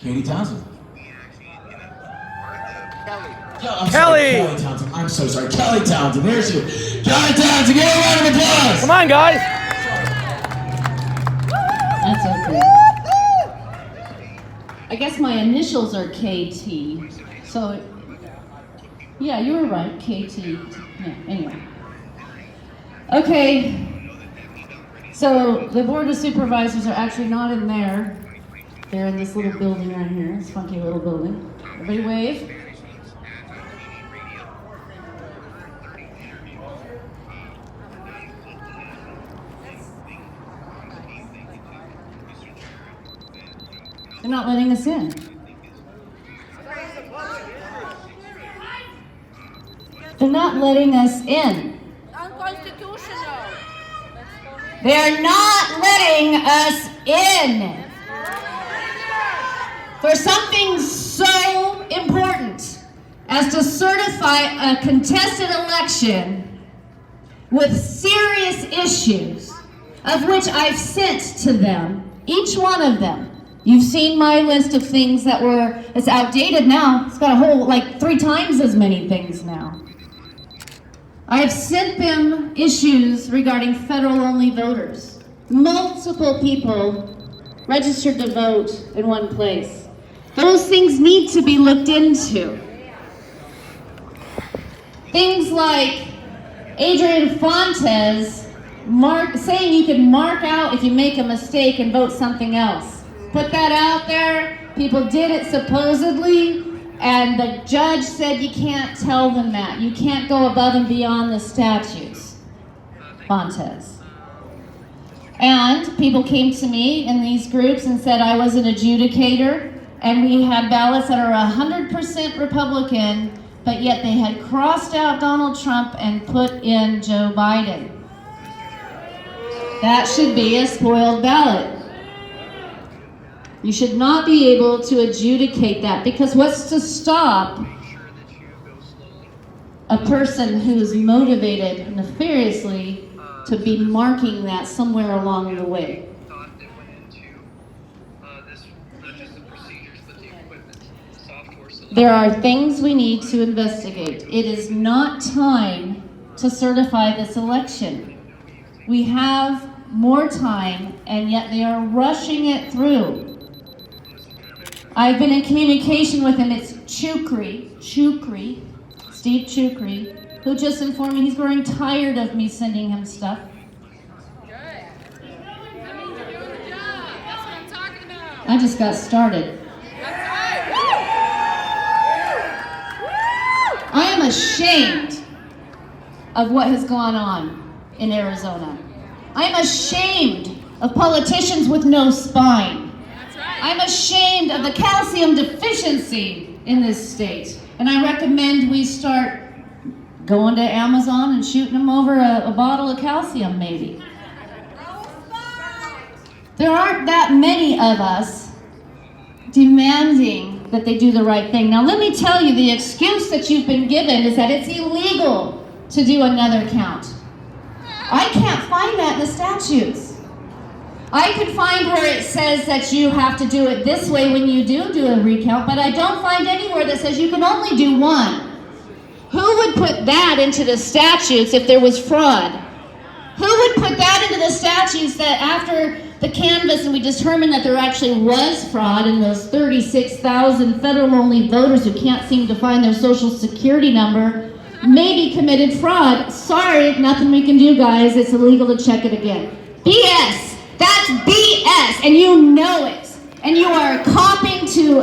Katie Townsend. Kelly Townsend. I'm so sorry. Kelly Townsend. There's you. Kelly Townsend. Give her a round of applause. Come on, guys. That's okay. I guess my initials are KT. So, yeah, you were right. KT. Yeah, anyway. Okay. So, the Board of Supervisors are actually not in there. They're in this little building right here. This funky little building. Everybody wave. They're not letting us in. They're not letting us in. Unconstitutional. They're not letting us in. For something so important as to certify a contested election with serious issues, of which I've sent to them, each one of them. You've seen my list of things that it's outdated now. It's got a whole, 3 times as many things now. I've sent them issues regarding federal-only voters. Multiple people registered to vote in one place. Those things need to be looked into. Things like Adrian Fontes saying you can mark out if you make a mistake and vote something else. Put that out there. People did it supposedly, and the judge said you can't tell them that. You can't go above and beyond the statutes. Fontes. And people came to me in these groups and said I was an adjudicator, and we had ballots that are 100% Republican, but yet they had crossed out Donald Trump and put in Joe Biden. That should be a spoiled ballot. You should not be able to adjudicate that, because what's to stop a person who is motivated nefariously to be marking that somewhere along the way? There are things we need to investigate. It is not time to certify this election. We have more time, and yet they are rushing it through. I've been in communication with him. It's Chukri, Steve Chukri, who just informed me he's growing tired of me sending him stuff. Good. That means you're doing the job. That's what I'm talking about. I just got started. That's right. I am ashamed of what has gone on in Arizona. I am ashamed of politicians with no spine. I'm ashamed of the calcium deficiency in this state. And I recommend we start going to Amazon and shooting them over a bottle of calcium, maybe. There aren't that many of us demanding that they do the right thing. Now, let me tell you, the excuse that you've been given is that it's illegal to do another count. I can't find that in the statutes. I could find where it says that you have to do it this way when you do a recount, but I don't find anywhere that says you can only do one. Who would put that into the statutes if there was fraud? Who would put that into the statutes that after the canvass and we determined that there actually was fraud in those 36,000 federal-only voters who can't seem to find their social security number maybe committed fraud? Sorry, nothing we can do, guys. It's illegal to check it again. BS. That's BS, and you know it. And you are copying to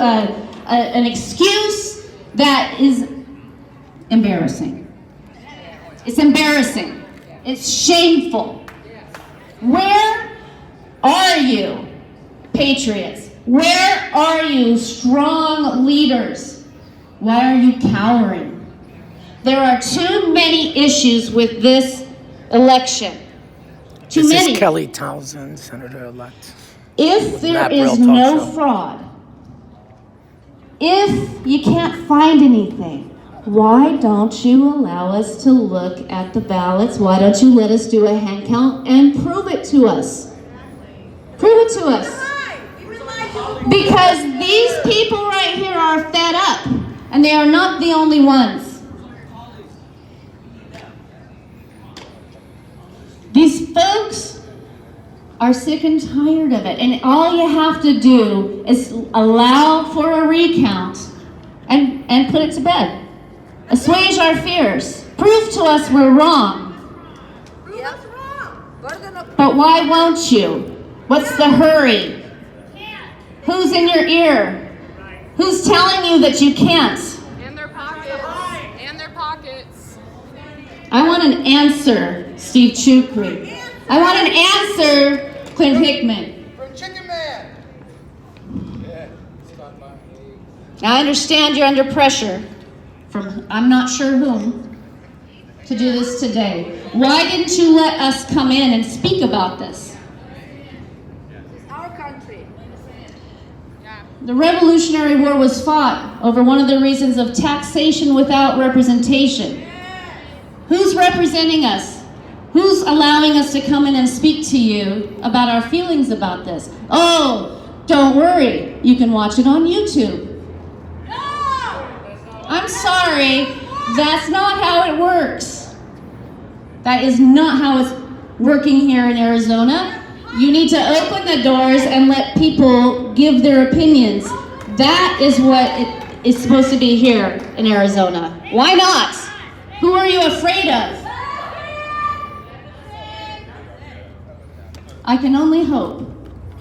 an excuse that is embarrassing. It's embarrassing. It's shameful. Where are you, patriots? Where are you, strong leaders? Why are you cowering? There are too many issues with this election. Too many. This is Kelly Townsend, Senator Elect. If there is no fraud, if you can't find anything, why don't you allow us to look at the ballots? Why don't you let us do a hand count and prove it to us? Prove it to us. Because these people right here are fed up, and they are not the only ones. These folks are sick and tired of it, and all you have to do is allow for a recount and put it to bed. Assuage our fears. Prove to us we're wrong. But why won't you? What's the hurry? Who's in your ear? Who's telling you that you can't? In their pockets. In their pockets. I want an answer, Steve Chukri. I want an answer, Clint Hickman. From Chicken Man. I understand you're under pressure from I'm not sure whom to do this today. Why didn't you let us come in and speak about this? Our country. The Revolutionary War was fought over one of the reasons of taxation without representation. Who's representing us? Who's allowing us to come in and speak to you about our feelings about this? Oh, don't worry. You can watch it on YouTube. I'm sorry. That's not how it works. That is not how it's working here in Arizona. You need to open the doors and let people give their opinions. That is what it is supposed to be here in Arizona. Why not? Who are you afraid of? I can only hope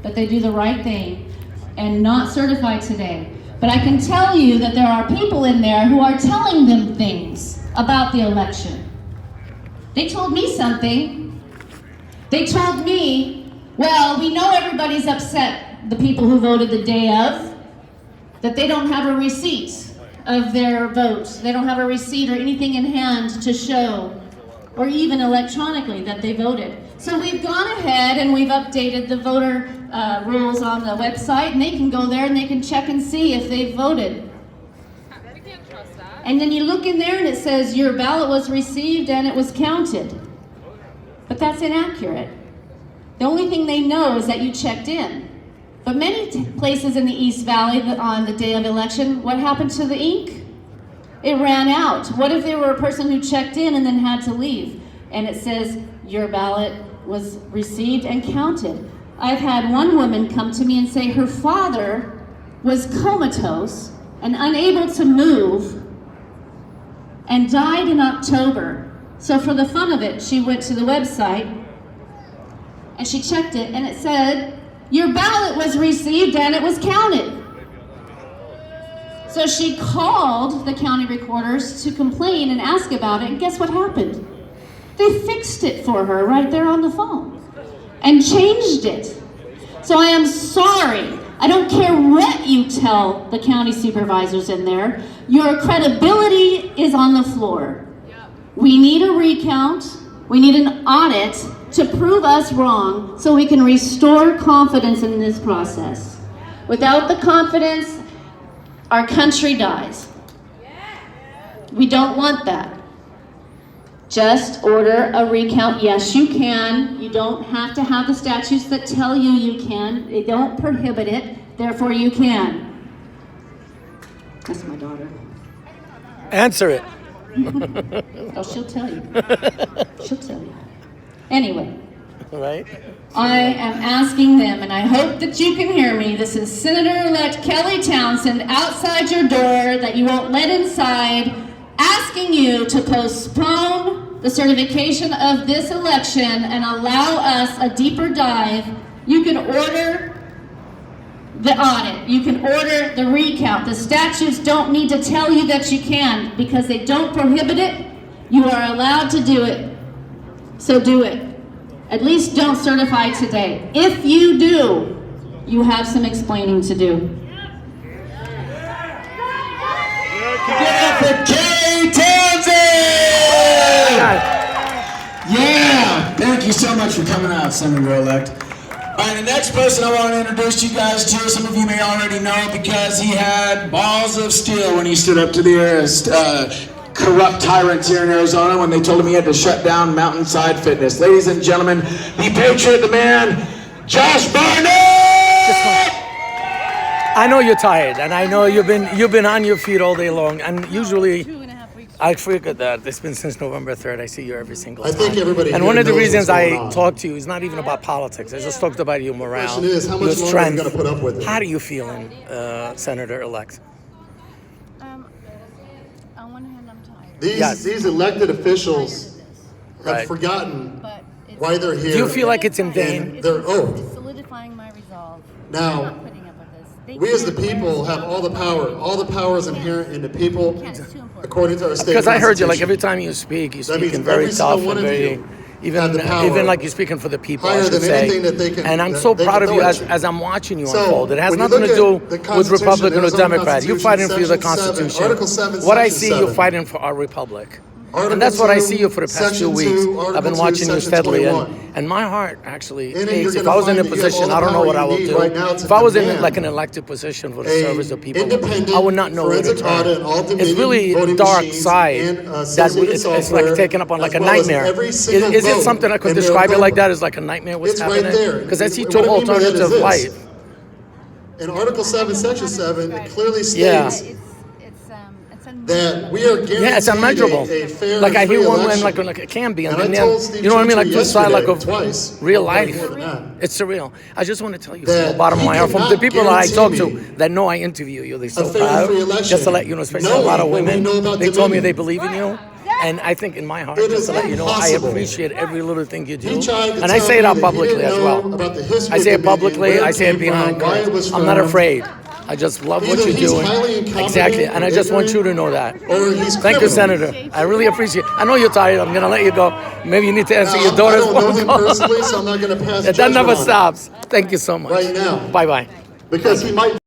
that they do the right thing and not certify today. But I can tell you that there are people in there who are telling them things about the election. They told me something. They told me, well, we know everybody's upset, the people who voted the day of, that they don't have a receipt of their vote. They don't have a receipt or anything in hand to show, or even electronically, that they voted. So we've gone ahead and we've updated the voter rules on the website, and they can go there and they can check and see if they voted. We can't trust that. And then you look in there and it says your ballot was received and it was counted. But that's inaccurate. The only thing they know is that you checked in. But many places in the East Valley on the day of election, what happened to the ink? It ran out. What if there were a person who checked in and then had to leave? And it says your ballot was received and counted. I've had one woman come to me and say her father was comatose and unable to move and died in October. So for the fun of it, she went to the website and she checked it, and it said, your ballot was received and it was counted. So she called the county recorders to complain and ask about it, and guess what happened? They fixed it for her right there on the phone and changed it. So I am sorry. I don't care what you tell the county supervisors in there. Your credibility is on the floor. We need a recount. We need an audit to prove us wrong so we can restore confidence in this process. Without the confidence, our country dies. We don't want that. Just order a recount. Yes, you can. You don't have to have the statutes that tell you you can. They don't prohibit it. Therefore, you can. That's my daughter. Answer it. Oh, she'll tell you. She'll tell you. Anyway. Right? I am asking them, and I hope that you can hear me. This is Senator Elect Kelly Townsend outside your door that you won't let inside, asking you to postpone the certification of this election and allow us a deeper dive. You can order the audit. You can order the recount. The statutes don't need to tell you that you can because they don't prohibit it. You are allowed to do it. So do it. At least don't certify today. If you do, you have some explaining to do. Elect Kelly Townsend! Yeah! Thank you so much for coming out, Senator-elect. All right, the next person I want to introduce you guys to, some of you may already know because he had balls of steel when he stood up to the corrupt tyrants here in Arizona when they told him he had to shut down Mountainside Fitness. Ladies and gentlemen, the patriot, the man, Josh Barnett! I know you're tired, and I know you've been on your feet all day long, and usually 2.5 weeks. I figured that it's been since November 3rd. I see you every single time. I think everybody And here one of the knows reasons what's going I on. talked to you is not even about politics. I just talked about your morale, question is, how your much longer are you strength. gonna put up with it? How do you feeling, Senator-elect? On one hand, I'm tired. These elected officials have Right. forgotten But it's why they're here. Do you feel like it's in vain? and their oath. It's solidifying my resolve. Now, I'm not putting up with this. They We as the can't people have all the power. All the power is inherent in the people, Can't. It's too important. according to our state Because I heard you, like constitution. every time you speak, you're That means speaking very every single tough one and of very, you have the power even like you're speaking for the people, I higher should than say. anything that they can- And I'm that so they proud can of you throw at you. as I'm watching you So, unfold. It has when you nothing to look do at the with Constitution, Republican or Arizona Democrat. You're fighting for the Constitution, Section 7, Constitution. Article 7, What I Section see, you're 7. fighting for our republic. Article And that's what I 2, see you for the past few Section weeks. 2, I've been Article 2, watching you Section steadily, 21. and my heart actually In it, aches. you're If I was in a gonna find that you have position, all I the don't know what I power will you do. need right now to If I was in demand like an elected position for the a service of people, independent I would not know where to forensic audit turn. and all It's dominion really voting dark machines side and that associated it's software, like taken up on like a as well as nightmare. every Is single it vote something I could in their describe it like government. that as like a nightmare? What's It's right happening? there. Because I see What two I mean by that is alternative this. life. In Article 7, Section 7, it clearly Yeah. states It's that we are guaranteed Yeah, it's unmeasurable. a fair Like I and hear free one election. like it can be, and And I then told Steve you know what I mean, like Gentry the side like yesterday, of twice, real probably life. more than that, It's surreal. I just want to tell you that from the bottom of he my heart, from the cannot people that I talk guarantee to me that know I interview you, they're so a fair and proud. free election, Just to let you know, especially a lot of knowing what we women, know about they told me Dominion. they believe in you. And I think in my heart, It just is to let you know, I impossible. appreciate every little thing you do. He tried to And I tell say it me out that he publicly didn't as know well. about the history I say of it Dominion, publicly, where I it say it came behind from, why it closed. was I'm not formed. afraid. I just love what Either you're he's doing. highly incompetent Exactly, and I or just want you to ignorant, know that. or he's Thank you, criminal. Senator. I really appreciate it. I know you're tired. I'm going to let you go. Maybe you need to answer Now, your daughter's I don't know phone him call. personally, so I'm not going to pass That judgment never on him stops. Thank you so much. right now. Bye-bye. Because he might